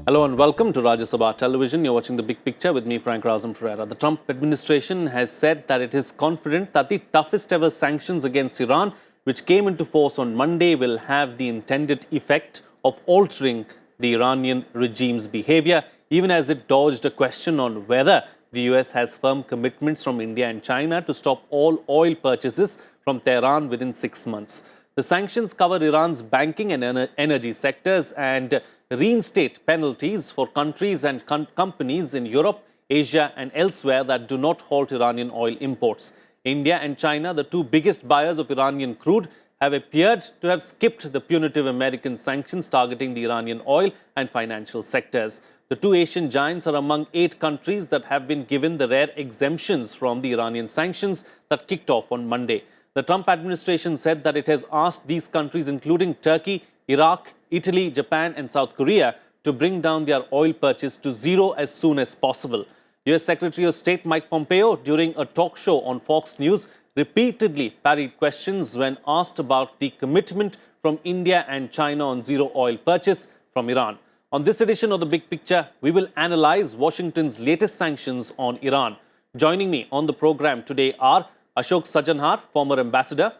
Hello and welcome to Rajya Sabha Television. You're watching The Big Picture with me, Frank Razam Ferreira. The Trump administration has said that it is confident that the toughest ever sanctions against Iran, which came into force on Monday, will have the intended effect of altering the Iranian regime's behaviour, even as it dodged a question on whether the US has firm commitments from India and China to stop all oil purchases from Tehran within 6 months. The sanctions cover Iran's banking and energy sectors and reinstate penalties for countries and companies in Europe, Asia and elsewhere that do not halt Iranian oil imports. India and China, the two biggest buyers of Iranian crude, have appeared to have skipped the punitive American sanctions targeting the Iranian oil and financial sectors. The two Asian giants are among 8 countries that have been given the rare exemptions from the Iranian sanctions that kicked off on Monday. The Trump administration said that it has asked these countries, including Turkey, Iraq, Italy, Japan and South Korea, to bring down their oil purchase to zero as soon as possible. US Secretary of State Mike Pompeo, during a talk show on Fox News, repeatedly parried questions when asked about the commitment from India and China on zero oil purchase from Iran. On this edition of The Big Picture, we will analyze Washington's latest sanctions on Iran. Joining me on the program today are Ashok Sajanhar, former ambassador,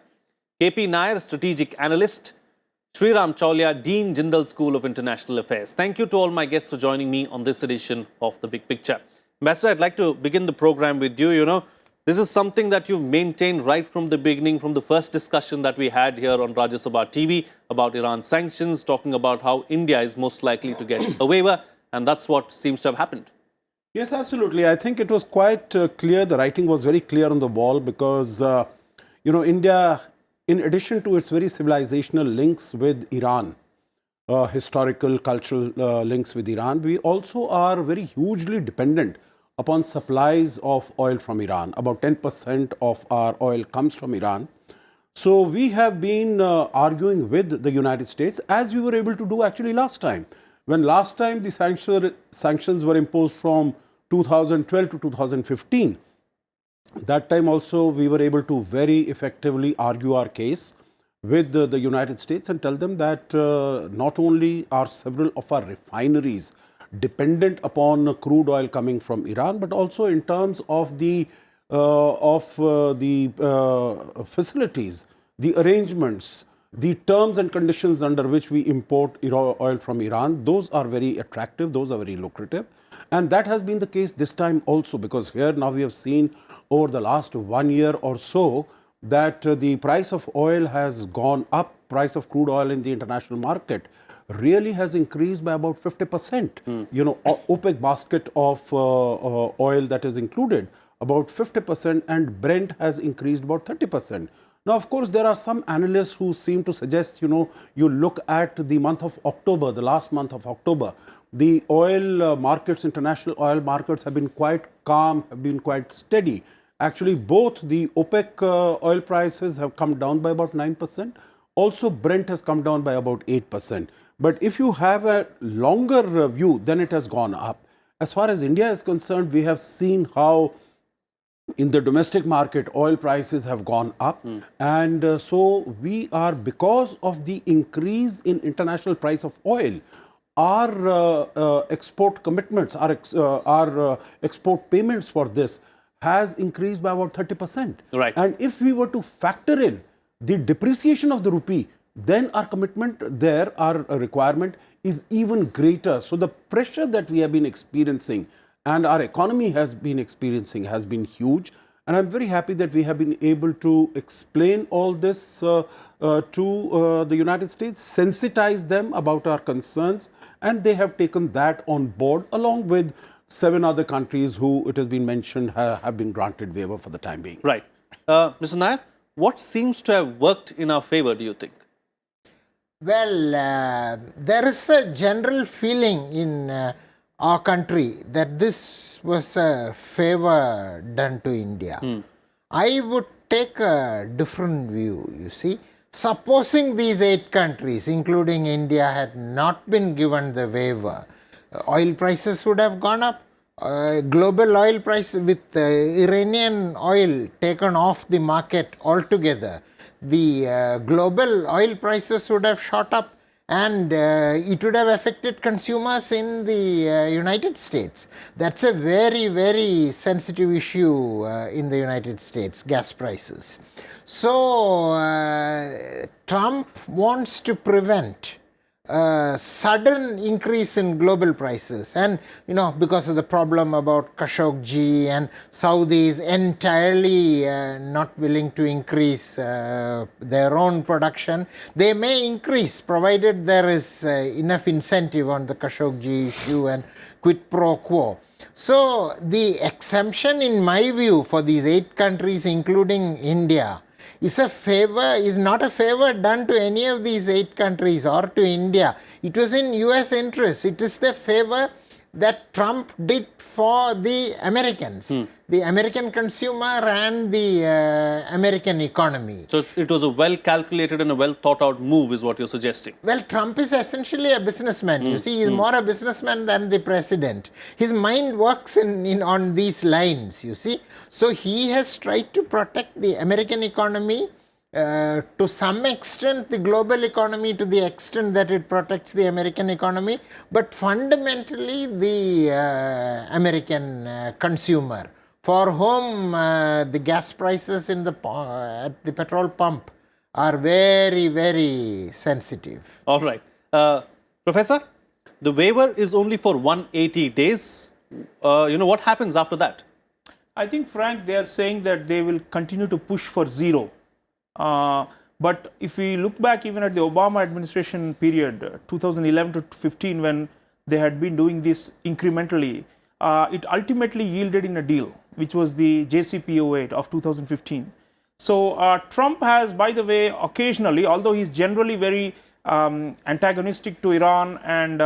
KP Nair, strategic analyst, Sriram Chaulia, Dean, Jindal School of International Affairs. Thank you to all my guests for joining me on this edition of The Big Picture. Ambassador, I'd like to begin the program with you. This is something that you've maintained right from the beginning, from the first discussion that we had here on Rajya Sabha TV about Iran sanctions, talking about how India is most likely to get a waiver, and that's what seems to have happened. Yes, absolutely. I think it was quite clear. The writing was very clear on the wall because, India, in addition to its very civilizational links with Iran, historical, cultural links with Iran, we also are very hugely dependent upon supplies of oil from Iran. About 10% of our oil comes from Iran. So we have been arguing with the United States, as we were able to do actually last time. When last time the sanctions were imposed from 2012 to 2015, that time also we were able to very effectively argue our case with the United States and tell them that not only are several of our refineries dependent upon crude oil coming from Iran, but also in terms of the facilities, the arrangements, the terms and conditions under which we import oil from Iran, those are very attractive, those are very lucrative. And that has been the case this time also, because here now we have seen over the last 1 year or so that the price of oil has gone up. Price of crude oil in the international market really has increased by about 50%. OPEC basket of oil that is included, about 50%, and Brent has increased about 30%. Now, of course, there are some analysts who seem to suggest, you look at the month of October, the last month of October, the oil markets, international oil markets have been quite calm, have been quite steady. Actually, both the OPEC oil prices have come down by about 9%. Also, Brent has come down by about 8%. But if you have a longer view, then it has gone up. As far as India is concerned, we have seen how in the domestic market, oil prices have gone up. And so we are, because of the increase in international price of oil, our export commitments, our export payments for this has increased by about 30%. Right. And if we were to factor in the depreciation of the rupee, then our commitment there, our requirement is even greater. So the pressure that we have been experiencing and our economy has been experiencing has been huge. And I'm very happy that we have been able to explain all this to the United States, sensitize them about our concerns, and they have taken that on board, along with 7 other countries who, it has been mentioned, have been granted waiver for the time being. Right. Mr. Nair, what seems to have worked in our favor, do you think? Well, there is a general feeling in our country that this was a favor done to India. I would take a different view, you see. Supposing these 8 countries, including India, had not been given the waiver, oil prices would have gone up. Global oil price with Iranian oil taken off the market altogether, the global oil prices would have shot up and it would have affected consumers in the United States. That's a very, very sensitive issue in the United States, gas prices. So Trump wants to prevent sudden increase in global prices, and because of the problem about Khashoggi and Saudis entirely not willing to increase their own production. They may increase provided there is enough incentive on the Khashoggi issue and quid pro quo. So the exemption, in my view, for these 8 countries including India is not a favor done to any of these 8 countries or to India. It was in US interest. It is the favor that Trump did for the Americans, the American consumer and the American economy. So it was a well calculated and a well thought out move is what you're suggesting. Well, Trump is essentially a businessman. You see, he's more a businessman than the president. His mind works on these lines, you see. So he has tried to protect the American economy, to some extent the global economy, to the extent that it protects the American economy, but fundamentally the American consumer, for whom the gas prices at the petrol pump are very, very sensitive. All right. Professor, the waiver is only for 180 days. What happens after that? I think, Frank, they are saying that they will continue to push for 0. But if we look back even at the Obama administration period, 2011 to 15, when they had been doing this incrementally, it ultimately yielded in a deal, which was the JCPOA of 2015. So Trump has, by the way, occasionally, although he's generally very antagonistic to Iran, and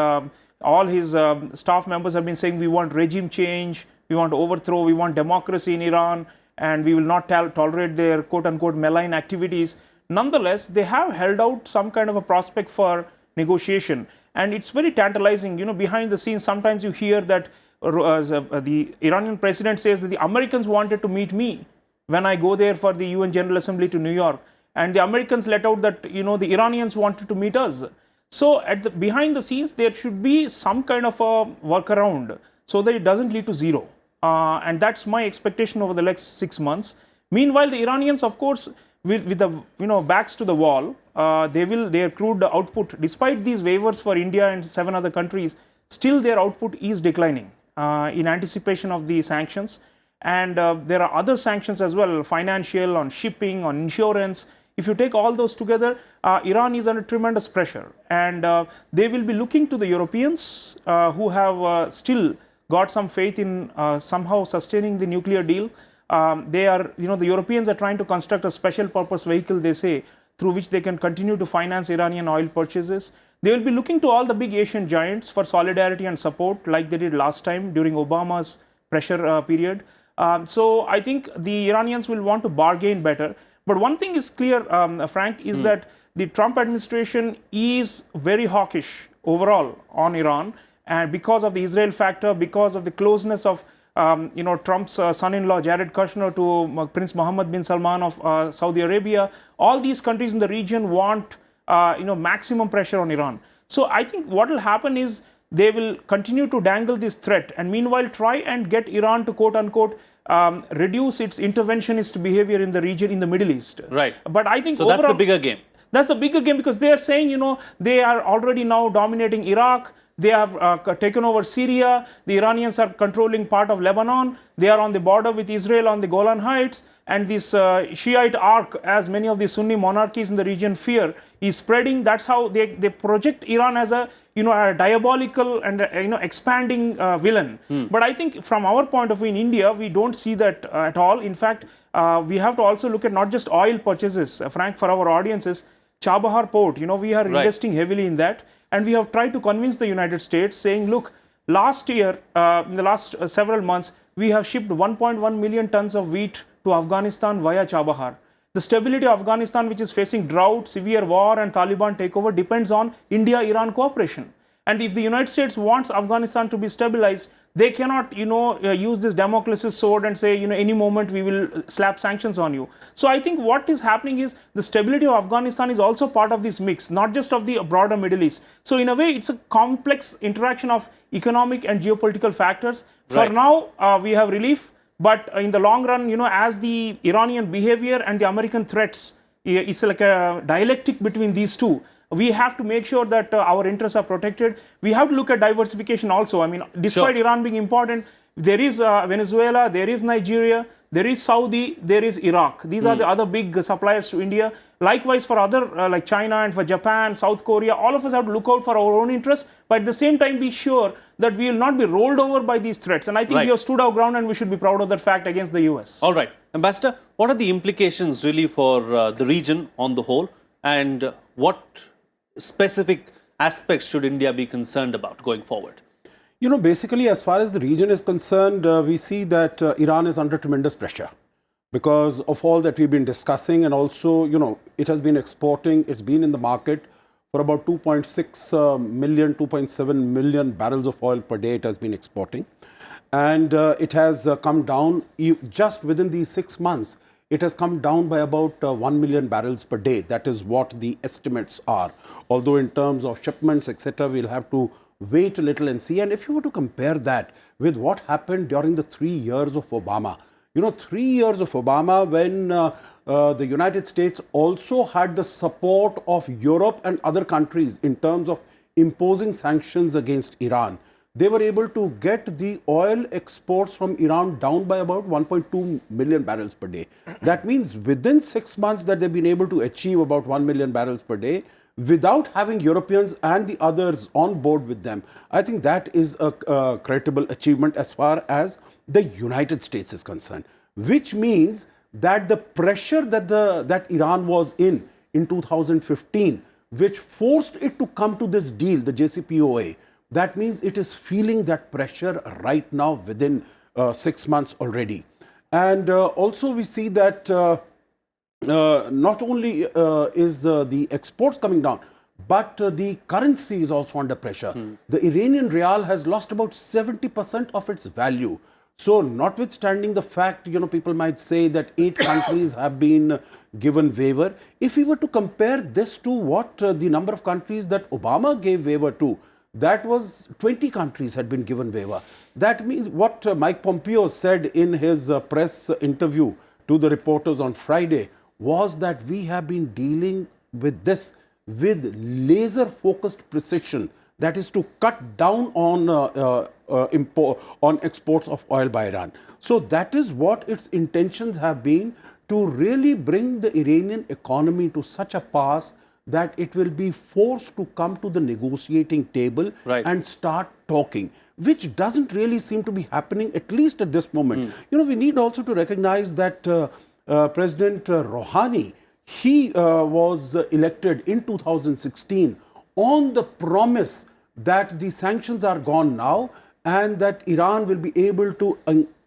all his staff members have been saying we want regime change, we want overthrow, we want democracy in Iran, and we will not tolerate their quote-unquote malign activities. Nonetheless, they have held out some kind of a prospect for negotiation. And it's very tantalizing, behind the scenes, sometimes you hear that the Iranian president says that the Americans wanted to meet me when I go there for the UN General Assembly to New York. And the Americans let out that, the Iranians wanted to meet us. So behind the scenes, there should be some kind of a workaround so that it doesn't lead to 0. And that's my expectation over the next 6 months. Meanwhile, the Iranians, of course, with the backs to the wall, their crude output, despite these waivers for India and 7 other countries, still their output is declining in anticipation of the sanctions. And there are other sanctions as well, financial, on shipping, on insurance. If you take all those together, Iran is under tremendous pressure. And they will be looking to the Europeans who have still got some faith in somehow sustaining the nuclear deal. The Europeans are trying to construct a special purpose vehicle, they say, through which they can continue to finance Iranian oil purchases. They will be looking to all the big Asian giants for solidarity and support, like they did last time during Obama's pressure period. So I think the Iranians will want to bargain better. But one thing is clear, Frank, is that the Trump administration is very hawkish overall on Iran. And because of the Israel factor, because of the closeness of Trump's son-in-law Jared Kushner to Prince Mohammed bin Salman of Saudi Arabia, all these countries in the region want maximum pressure on Iran. So I think what will happen is they will continue to dangle this threat, and meanwhile try and get Iran to quote-unquote reduce its interventionist behavior in the region, in the Middle East. Right. But I think so overall, that's the bigger game. That's the bigger game, because they are saying, they are already now dominating Iraq. They have taken over Syria. The Iranians are controlling part of Lebanon. They are on the border with Israel on the Golan Heights. And this Shiite arc, as many of the Sunni monarchies in the region fear, is spreading. That's how they project Iran as a diabolical and expanding villain. But I think from our point of view in India, we don't see that at all. In fact, we have to also look at not just oil purchases. Frank, for our audiences, Chabahar port, we are investing heavily in that. And we have tried to convince the United States, saying, look, last year, in the last several months, we have shipped 1.1 million tons of wheat to Afghanistan via Chabahar. The stability of Afghanistan, which is facing drought, severe war, and Taliban takeover, depends on India-Iran cooperation. And if the United States wants Afghanistan to be stabilized, they cannot, use this Damocles' sword and say, any moment we will slap sanctions on you. So I think what is happening is the stability of Afghanistan is also part of this mix, not just of the broader Middle East. So in a way, it's a complex interaction of economic and geopolitical factors. For now, we have relief, but in the long run, as the Iranian behavior and the American threats, it's like a dialectic between these two. We have to make sure that our interests are protected. We have to look at diversification also. I mean, despite Iran being important, there is Venezuela, there is Nigeria, there is Saudi, there is Iraq. These are the other big suppliers to India. Likewise, for other like China and for Japan, South Korea, all of us have to look out for our own interests, but at the same time be sure that we will not be rolled over by these threats. And I think we have stood our ground and we should be proud of that fact against the US. All right. Ambassador, what are the implications really for the region on the whole, and what specific aspects should India be concerned about going forward? Basically, as far as the region is concerned, we see that Iran is under tremendous pressure because of all that we've been discussing, and also, it has been exporting, it's been in the market for about 2.6 million, 2.7 million barrels of oil per day it has been exporting. And it has come down just within these 6 months. It has come down by about 1 million barrels per day. That is what the estimates are. Although in terms of shipments, etc., we'll have to wait a little and see. And if you were to compare that with what happened during the 3 years of Obama, 3 years of Obama, when the United States also had the support of Europe and other countries in terms of imposing sanctions against Iran, they were able to get the oil exports from Iran down by about 1.2 million barrels per day. That means within 6 months that they've been able to achieve about 1 million barrels per day without having Europeans and the others on board with them. I think that is a credible achievement as far as the United States is concerned, which means that the pressure that Iran was in 2015, which forced it to come to this deal, the JCPOA, that means it is feeling that pressure right now within 6 months already. And also we see that not only is the exports coming down, but the currency is also under pressure. The Iranian rial has lost about 70% of its value. So notwithstanding the fact, people might say that 8 countries have been given waiver. If we were to compare this to what the number of countries that Obama gave waiver to, that was 20 countries had been given waiver. That means what Mike Pompeo said in his press interview to the reporters on Friday was that we have been dealing with this with laser focused precision, that is to cut down on exports of oil by Iran. So that is what its intentions have been, to really bring the Iranian economy to such a pass that it will be forced to come to the negotiating table and start talking, which doesn't really seem to be happening, at least at this moment. We need also to recognize that President Rouhani, he was elected in 2016 on the promise that the sanctions are gone now and that Iran will be able to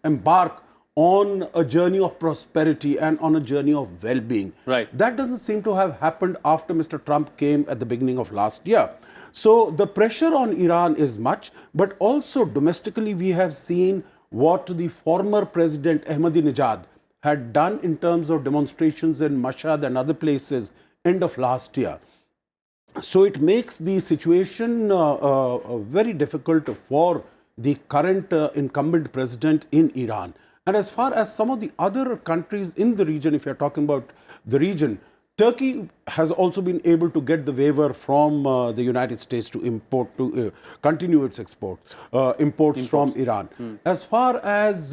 embark on a journey of prosperity and on a journey of well-being. That doesn't seem to have happened after Mr. Trump came at the beginning of last year. So the pressure on Iran is much, but also domestically we have seen what the former President Ahmadinejad had done in terms of demonstrations in Mashhad and other places end of last year. So it makes the situation very difficult for the current incumbent president in Iran. And as far as some of the other countries in the region, if you're talking about the region, Turkey has also been able to get the waiver from the United States to import, to continue its imports from Iran. As far as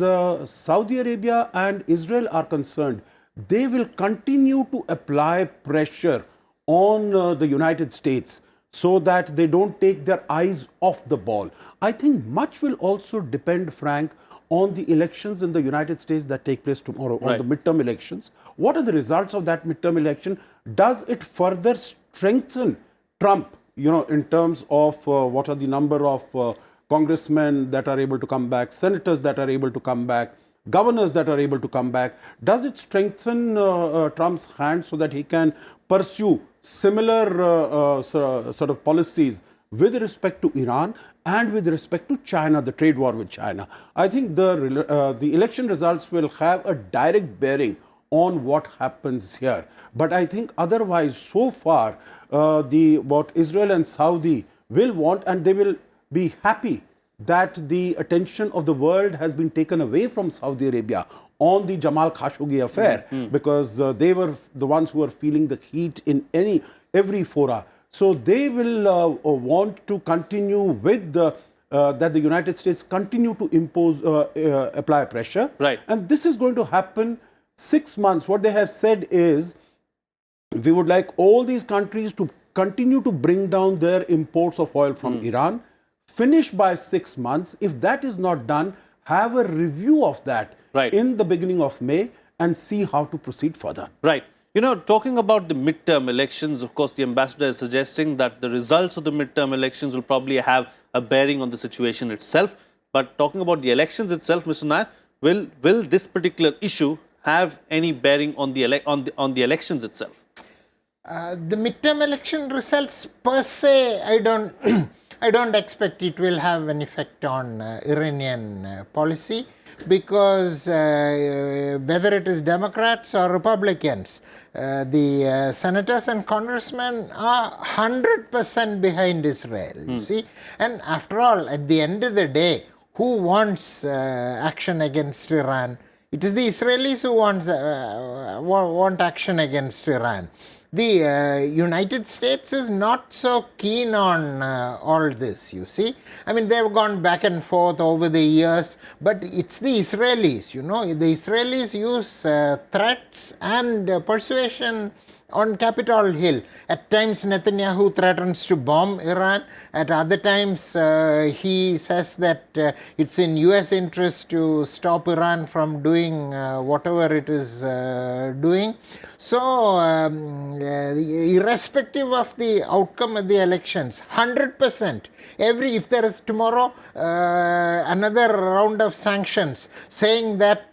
Saudi Arabia and Israel are concerned, they will continue to apply pressure on the United States so that they don't take their eyes off the ball. I think much will also depend, Frank, on the elections in the United States that take place tomorrow, on the midterm elections. What are the results of that midterm election? Does it further strengthen Trump, in terms of what are the number of congressmen that are able to come back, senators that are able to come back, governors that are able to come back? Does it strengthen Trump's hand so that he can pursue similar sort of policies with respect to Iran and with respect to China, the trade war with China. I think the election results will have a direct bearing on what happens here. But I think otherwise, so far, what Israel and Saudi will want, and they will be happy that the attention of the world has been taken away from Saudi Arabia on the Jamal Khashoggi affair, because they were the ones who were feeling the heat in every fora. So they will want to continue with that the United States continue to apply pressure. Right. And this is going to happen 6 months. What they have said is, we would like all these countries to continue to bring down their imports of oil from Iran, finish by 6 months. If that is not done, have a review of that in the beginning of May and see how to proceed further. Right. You know, talking about the midterm elections, of course, the ambassador is suggesting that the results of the midterm elections will probably have a bearing on the situation itself. But talking about the elections itself, Mr. Nair, will this particular issue have any bearing on the elections itself? The midterm election results per se, I don't I don't expect it will have an effect on Iranian policy, because whether it is Democrats or Republicans, the senators and congressmen are 100% behind Israel, you see. And after all, at the end of the day, who wants action against Iran? It is the Israelis who want action against Iran. The United States is not so keen on all this, you see. I mean, they've gone back and forth over the years, but it's the Israelis, you know. The Israelis use threats and persuasion on Capitol Hill. At times, Netanyahu threatens to bomb Iran. At other times, he says that it's in US interest to stop Iran from doing whatever it is doing. So, irrespective of the outcome of the elections, 100%, if there is tomorrow another round of sanctions saying that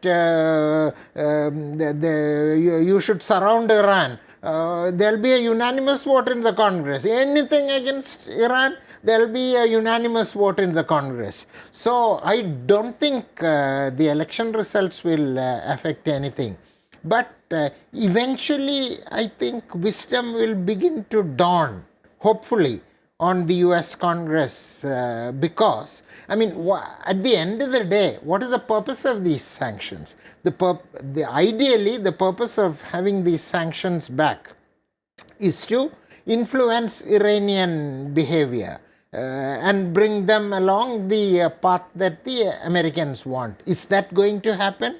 you should surround Iran, there will be a unanimous vote in the Congress. Anything against Iran, there will be a unanimous vote in the Congress. So, I don't think the election results will affect anything. But eventually, I think wisdom will begin to dawn, hopefully, on the US Congress, because, I mean, at the end of the day, what is the purpose of these sanctions? Ideally, the purpose of having these sanctions back is to influence Iranian behavior and bring them along the path that the Americans want. Is that going to happen?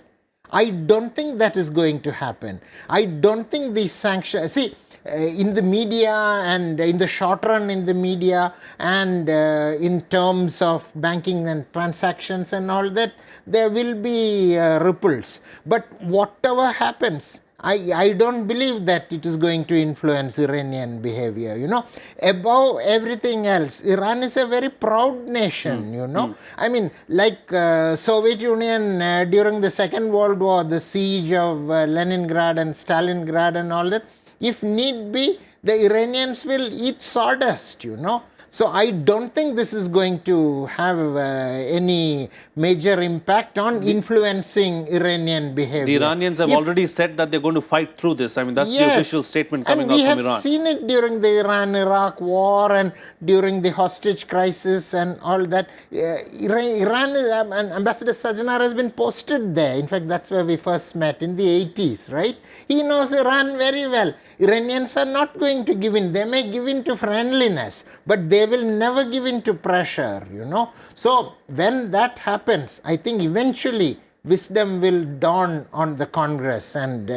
I don't think that is going to happen. I don't think these sanctions... See, in the media and in the short run in the media and in terms of banking and transactions and all that, there will be ripples. But whatever happens, I don't believe that it is going to influence Iranian behavior, you know. Above everything else, Iran is a very proud nation, you know. I mean, like Soviet Union during the Second World War, the siege of Leningrad and Stalingrad and all that, if need be, the Iranians will eat sawdust, you know. So I don't think this is going to have any major impact on influencing Iranian behavior. The Iranians have already said that they're going to fight through this. I mean, that's the official statement coming out from Iran. And we have seen it during the Iran-Iraq war and during the hostage crisis and all that. Iran, and Ambassador Sajjanar has been posted there. In fact, that's where we first met in the 80s, right? He knows Iran very well. Iranians are not going to give in. They may give in to friendliness, but they will never give in to pressure, you know. So, when that happens, I think eventually wisdom will dawn on the Congress and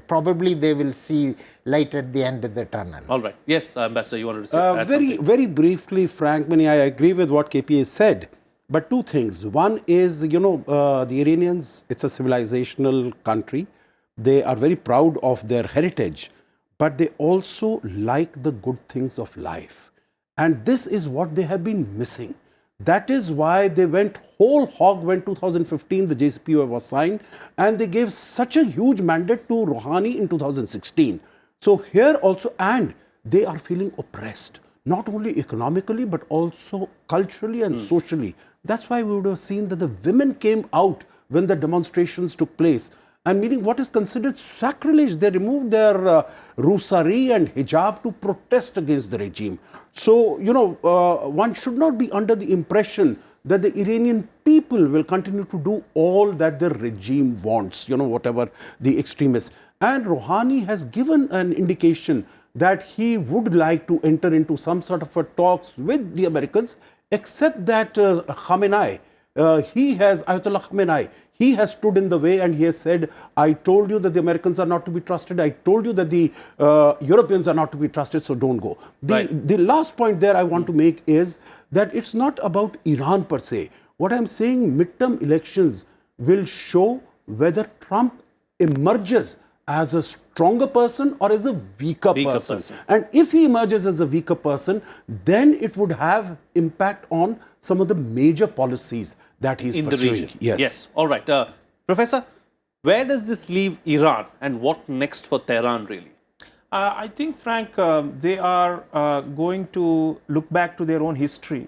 probably they will see light at the end of the tunnel. All right. Yes, Ambassador, you wanted to add something? Very briefly, Frank, I agree with what KP has said. But two things. One is, you know, the Iranians, it's a civilizational country. They are very proud of their heritage, but they also like the good things of life. And this is what they have been missing. That is why they went whole hog when 2015 the JCPOA was signed, and they gave such a huge mandate to Rouhani in 2016. So here also, and they are feeling oppressed. not only economically, but also culturally and socially. That's why we would have seen that the women came out when the demonstrations took place. And meaning what is considered sacrilege, they removed their rusari and hijab to protest against the regime. So, one should not be under the impression that the Iranian people will continue to do all that the regime wants, whatever the extremists. And Rouhani has given an indication that he would like to enter into some sort of a talks with the Americans, except that Khamenei, Ayatollah Khamenei, he has stood in the way and he has said, I told you that the Americans are not to be trusted. I told you that the Europeans are not to be trusted, so don't go. The last point there I want to make is that it's not about Iran per se. What I'm saying, midterm elections will show whether Trump emerges as a stronger person or as a weaker person. And if he emerges as a weaker person, then it would have impact on some of the major policies that he's in pursuing. the region. Yes. All right. Professor, where does this leave Iran and what next for Tehran really? I think, Frank, they are going to look back to their own history.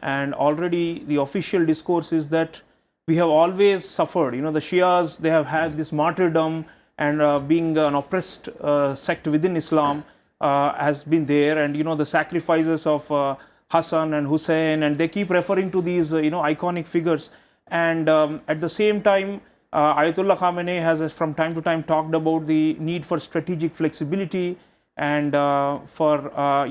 And already the official discourse is that we have always suffered. The Shias, they have had this martyrdom, and being an oppressed sect within Islam has been there. And, the sacrifices of Hassan and Hussein, and they keep referring to these, iconic figures. And at the same time, Ayatollah Khamenei has from time to time talked about the need for strategic flexibility and for,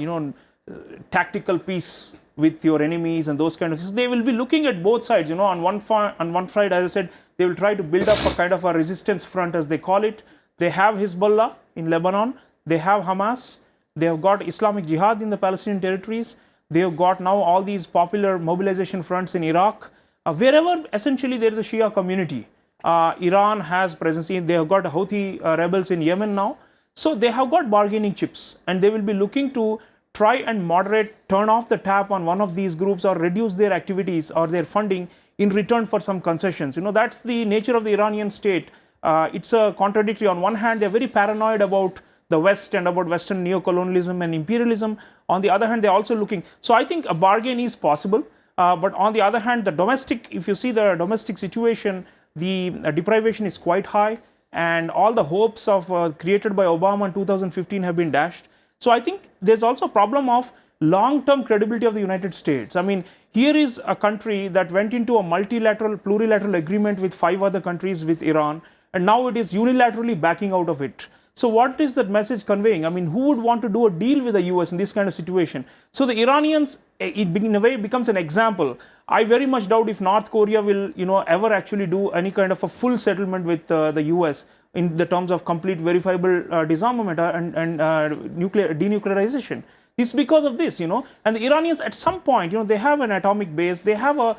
tactical peace with your enemies and those kind of things. They will be looking at both sides. On one side, as I said, they will try to build up a kind of a resistance front, as they call it. They have Hezbollah in Lebanon. They have Hamas. They have got Islamic Jihad in the Palestinian territories. They have got now all these popular mobilization fronts in Iraq. Wherever essentially there is a Shia community, Iran has presence in. They have got Houthi rebels in Yemen now. So they have got bargaining chips, and they will be looking to try and moderate, turn off the tap on one of these groups or reduce their activities or their funding in return for some concessions. That's the nature of the Iranian state. It's a contradictory. On one hand, they're very paranoid about the West and about Western neocolonialism and imperialism. On the other hand, they're also looking. So I think a bargain is possible. But on the other hand, if you see the domestic situation, the deprivation is quite high, and all the hopes of created by Obama in 2015 have been dashed. So I think there's also a problem of long-term credibility of the United States. I mean, here is a country that went into a multilateral, plurilateral agreement with 5 other countries with Iran, and now it is unilaterally backing out of it. So what is that message conveying? I mean, who would want to do a deal with the US in this kind of situation? So the Iranians, in a way, becomes an example. I very much doubt if North Korea will, ever actually do any kind of a full settlement with the US in the terms of complete verifiable disarmament and denuclearization. It's because of this, and the Iranians at some point, they have an atomic base, they have a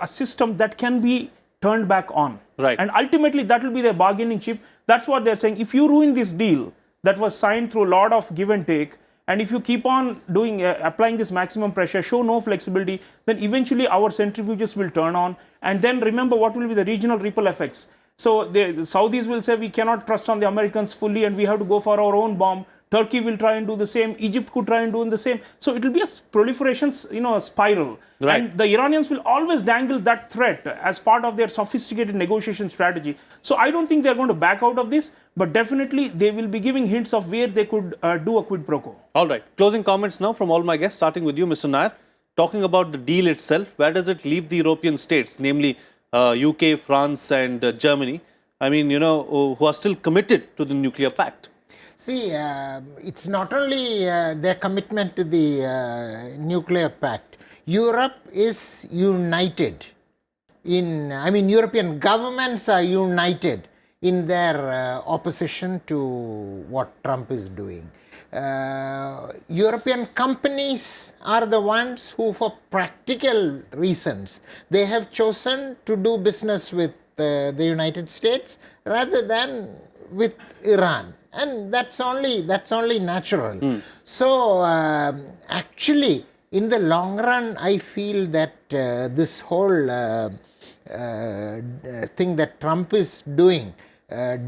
system that can be turned back on. Right. And ultimately, that will be their bargaining chip. That's what they're saying. If you ruin this deal that was signed through a lot of give and take, and if you keep on applying this maximum pressure, show no flexibility, then eventually our centrifuges will turn on. And then remember what will be the regional ripple effects. So the Saudis will say we cannot trust on the Americans fully and we have to go for our own bomb. Turkey will try and do the same. Egypt could try and do the same. So it will be a proliferation, a spiral. Right. And the Iranians will always dangle that threat as part of their sophisticated negotiation strategy. So I don't think they're going to back out of this, but definitely they will be giving hints of where they could do a quid pro quo. All right. Closing comments now from all my guests, starting with you, Mr. Nair. Talking about the deal itself, where does it leave the European states, namely UK, France and Germany, I mean, who are still committed to the nuclear pact? See, it's not only their commitment to the nuclear pact. Europe is united European governments are united in their opposition to what Trump is doing. European companies are the ones who, for practical reasons, they have chosen to do business with the United States rather than with Iran. And that's only natural. So actually, in the long run, I feel that this whole thing that Trump is doing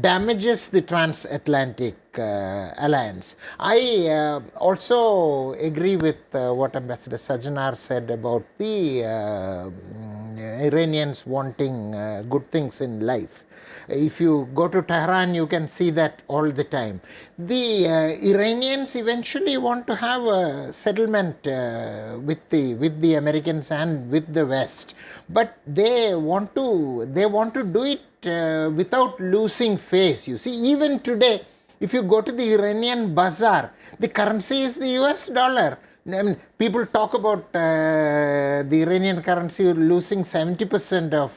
damages the transatlantic alliance. I also agree with what Ambassador Sajjanar said about the Iranians wanting good things in life. If you go to Tehran, you can see that all the time. The Iranians eventually want to have a settlement with the Americans and with the West, but they want to do it without losing face. You see, even today, if you go to the Iranian bazaar, the currency is the US dollar. I mean, people talk about the Iranian currency losing 70% of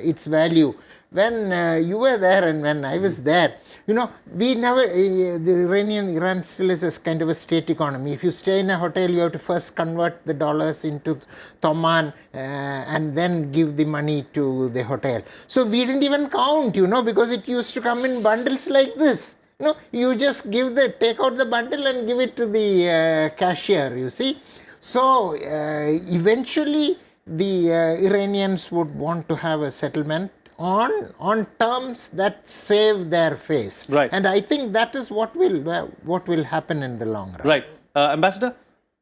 its value. When you were there and when I was there, you know, we never, Iran still is a kind of a state economy. If you stay in a hotel, you have to first convert the dollars into Toman and then give the money to the hotel. So we didn't even count, you know, because it used to come in bundles like this. You know, you just take out the bundle and give it to the cashier, you see. So eventually the Iranians would want to have a settlement on terms that save their face. Right. And I think that is what will happen in the long run. Right. Ambassador,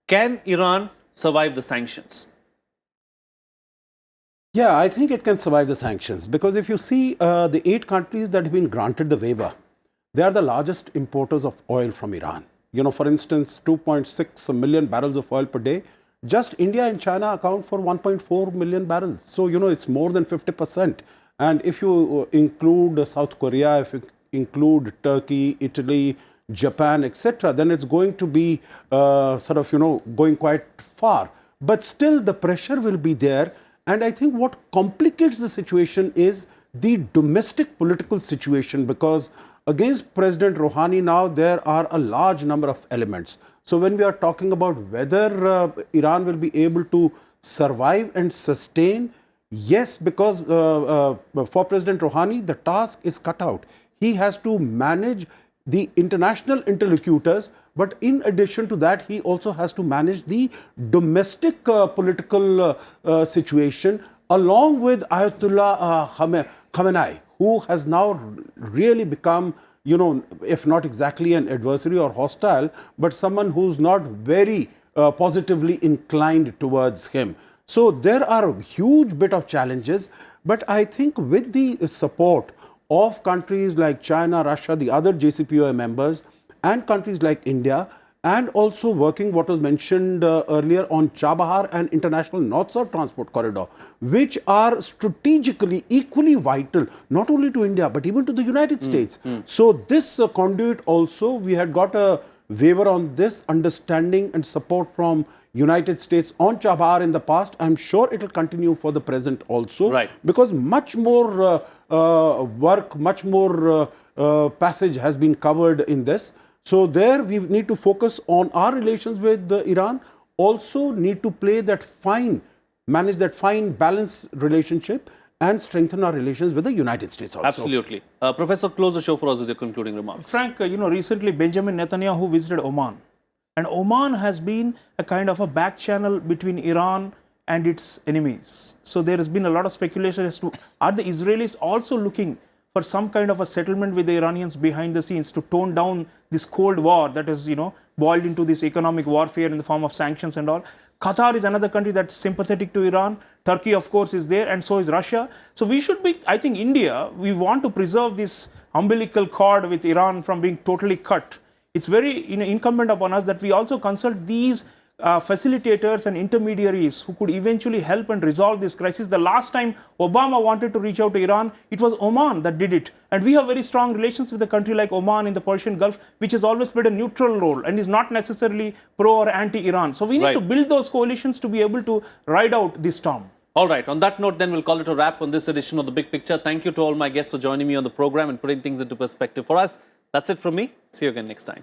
can Iran survive the sanctions? Yeah, I think it can survive the sanctions, because if you see the 8 countries that have been granted the waiver, they are the largest importers of oil from Iran. You know, for instance, 2.6 million barrels of oil per day. Just India and China account for 1.4 million barrels. So, you know, it's more than 50%. And if you include South Korea, if you include Turkey, Italy, Japan, etc., then it's going to be sort of, you know, going quite far. But still the pressure will be there. And I think what complicates the situation is the domestic political situation, because against President Rouhani now there are a large number of elements. So when we are talking about whether Iran will be able to survive and sustain, yes, because for President Rouhani, the task is cut out. He has to manage the international interlocutors, but in addition to that, he also has to manage the domestic political situation, along with Ayatollah Khamenei, who has now really become, you know, if not exactly an adversary or hostile, but someone who's not very positively inclined towards him. So there are a huge bit of challenges, but I think with the support of countries like China, Russia, the other JCPOA members, and countries like India, and also working what was mentioned earlier on Chabahar and International North-South Transport Corridor, which are strategically equally vital, not only to India, but even to the United States. So this conduit also, we had got a waiver on this, understanding and support from United States on Chabahar in the past. I'm sure it will continue for the present also, right, because much more work, much more passage has been covered in this. So there we need to focus on our relations with Iran, also need to play that fine, manage that fine balanced relationship and strengthen our relations with the United States also. Absolutely. Professor, close the show for us with your concluding remarks. Frank, you know, recently Benjamin Netanyahu visited Oman. And Oman has been a kind of a back channel between Iran and its enemies. So there has been a lot of speculation as to, are the Israelis also looking for some kind of a settlement with the Iranians behind the scenes to tone down this Cold War that is, you know, boiled into this economic warfare in the form of sanctions and all. Qatar is another country that's sympathetic to Iran. Turkey, of course, is there, and so is Russia. So we should be, I think India, we want to preserve this umbilical cord with Iran from being totally cut. It's very incumbent upon us that we also consult these facilitators and intermediaries who could eventually help and resolve this crisis. The last time Obama wanted to reach out to Iran, it was Oman that did it. And we have very strong relations with a country like Oman in the Persian Gulf, which has always played a neutral role and is not necessarily pro or anti-Iran. So we need to build those coalitions to be able to ride out this storm. All right. On that note, then, we'll call it a wrap on this edition of The Big Picture. Thank you to all my guests for joining me on the program and putting things into perspective for us. That's it from me. See you again next time.